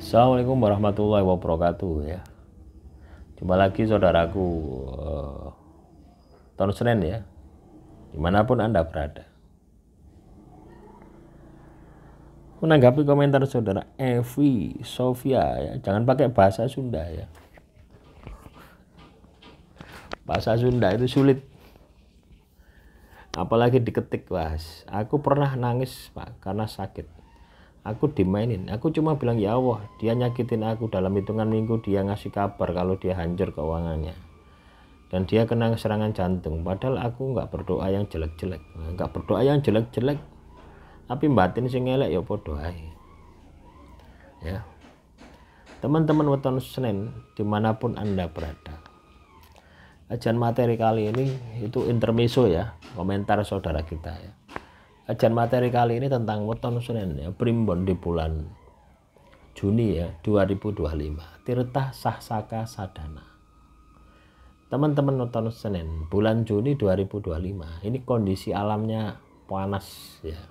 Assalamualaikum warahmatullahi wabarakatuh ya. Jumpa lagi saudaraku tahun Senin ya, dimanapun Anda berada. Menanggapi komentar saudara Evi Sofia ya, jangan pakai bahasa Sunda ya. Bahasa Sunda itu sulit, apalagi diketik. Aku pernah nangis Pak karena sakit. Aku dimainin. Aku cuma bilang ya Allah, dia nyakitin aku. Dalam hitungan minggu dia ngasih kabar kalau dia hancur keuangannya dan dia kena serangan jantung. Padahal aku nggak berdoa yang jelek-jelek, tapi batin sing elek ya podo ae. Ya, teman-teman weton Senin dimanapun Anda berada, ajan materi kali ini itu intermezzo ya, komentar saudara kita ya. Ajan materi kali ini tentang weton Senin ya, primbon di bulan Juni ya 2025, tirta sahsaka sadana. Teman-teman weton Senin bulan Juni 2025 ini kondisi alamnya panas ya,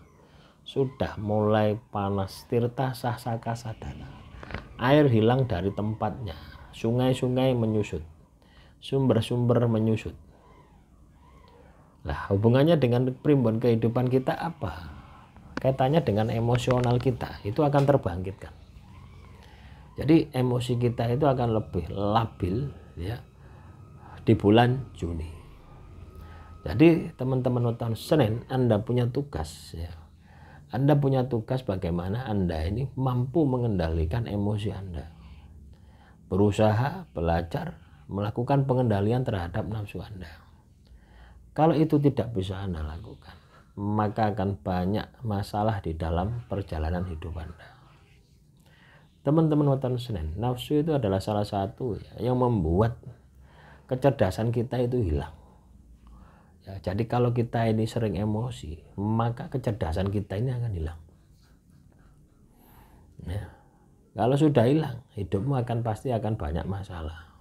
sudah mulai panas, tirta sahsaka sadana. Air hilang dari tempatnya, sungai-sungai menyusut, sumber-sumber menyusut. Nah, hubungannya dengan primbon kehidupan kita apa? Kaitannya dengan emosional kita, itu akan terbangkitkan. Jadi emosi kita itu akan lebih labil ya di bulan Juni. Jadi teman-teman nonton Senin, Anda punya tugas ya. Anda punya tugas bagaimana Anda ini mampu mengendalikan emosi Anda. Berusaha, belajar, melakukan pengendalian terhadap nafsu Anda. Kalau itu tidak bisa Anda lakukan, maka akan banyak masalah di dalam perjalanan hidup Anda. Teman-teman weton Senin, nafsu itu adalah salah satu ya, yang membuat kecerdasan kita itu hilang. Ya, jadi kalau kita ini sering emosi, maka kecerdasan kita ini akan hilang. Ya, kalau sudah hilang, hidupmu pasti akan banyak masalah.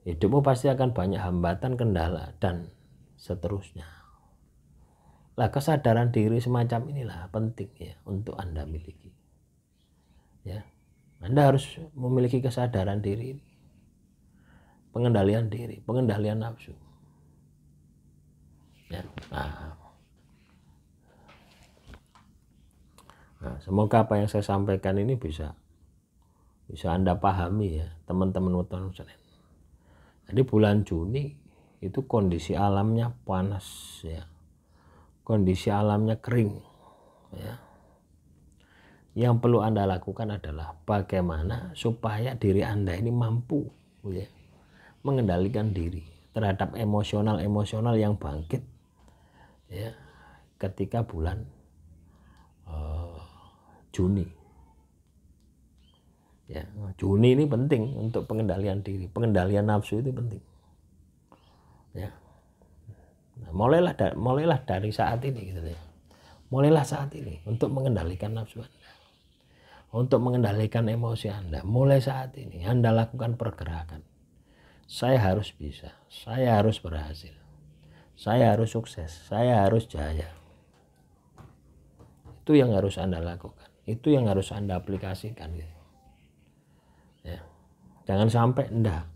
Hidupmu pasti akan banyak hambatan, kendala, dan seterusnya. Lah, kesadaran diri semacam inilah penting ya untuk Anda miliki. Ya, Anda harus memiliki kesadaran diri, pengendalian diri, pengendalian nafsu. Ya, nah, semoga apa yang saya sampaikan ini bisa Anda pahami ya, teman-teman weton Senin. Jadi bulan Juni itu kondisi alamnya panas ya, kondisi alamnya kering ya. Yang perlu Anda lakukan adalah bagaimana supaya diri Anda ini mampu ya, mengendalikan diri terhadap emosional yang bangkit ya ketika bulan Juni ya. Juni ini penting untuk pengendalian diri, pengendalian nafsu itu penting ya. Nah, mulailah dari saat ini gitu ya. Mulailah saat ini untuk mengendalikan nafsu Anda, untuk mengendalikan emosi Anda. Mulai saat ini Anda lakukan pergerakan. Saya harus bisa, saya harus berhasil, saya harus sukses, saya harus jaya. Itu yang harus Anda lakukan, itu yang harus Anda aplikasikan gitu. Ya. Jangan sampai enggak.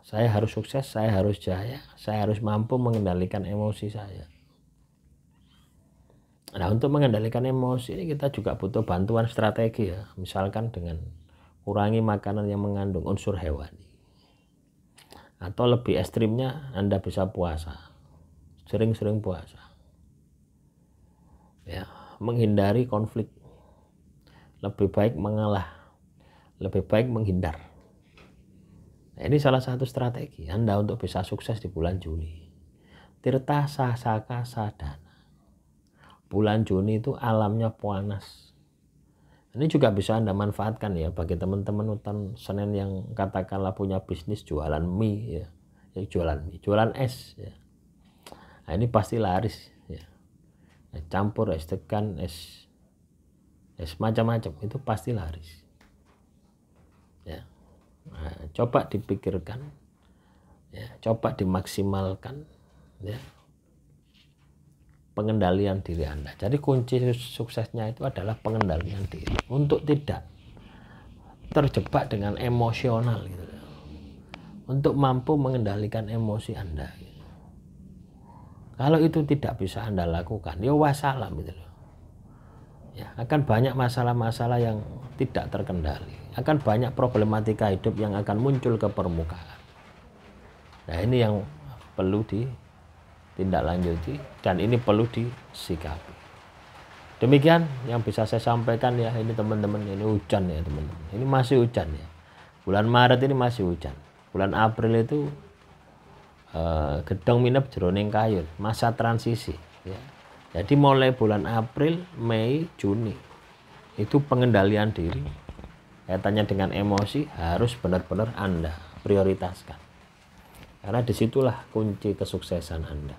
Saya harus sukses, saya harus jaya, saya harus mampu mengendalikan emosi saya. Nah, untuk mengendalikan emosi ini kita juga butuh bantuan strategi ya. Misalkan dengan kurangi makanan yang mengandung unsur hewani. Atau lebih ekstrimnya Anda bisa puasa. Sering-sering puasa. Ya, menghindari konflik. Lebih baik mengalah. Lebih baik menghindar. Nah, ini salah satu strategi Anda untuk bisa sukses di bulan Juni. Tirta sahsaka sadana. Bulan Juni itu alamnya panas. Ini juga bisa Anda manfaatkan ya bagi teman-teman weton Senin yang katakanlah punya bisnis jualan mie ya. Jualan mie, jualan es ya. Nah, ini pasti laris ya. Campur es degan, es macam-macam itu pasti laris. Ya. Nah, coba dipikirkan ya, coba dimaksimalkan ya. pengendalian diri Anda. Jadi kunci suksesnya itu adalah pengendalian diri untuk tidak terjebak dengan emosional gitu. Untuk mampu mengendalikan emosi Anda gitu. Kalau itu tidak bisa Anda lakukan, ya wassalam gitu loh. Ya, akan banyak masalah-masalah yang tidak terkendali, akan banyak problematika hidup yang akan muncul ke permukaan. Nah, ini yang perlu ditindaklanjuti dan ini perlu disikapi. Demikian yang bisa saya sampaikan ya. Ini teman-teman, ini hujan ya teman-teman. Ini masih hujan ya. Bulan Maret ini masih hujan. Bulan April itu gedong minep jroning kayun, masa transisi ya. Jadi mulai bulan April, Mei, Juni itu pengendalian diri kaitannya dengan emosi harus benar-benar Anda prioritaskan, karena disitulah kunci kesuksesan Anda.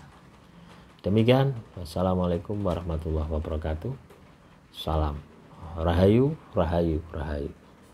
Demikian, wassalamualaikum warahmatullahi wabarakatuh. Salam rahayu, rahayu, rahayu.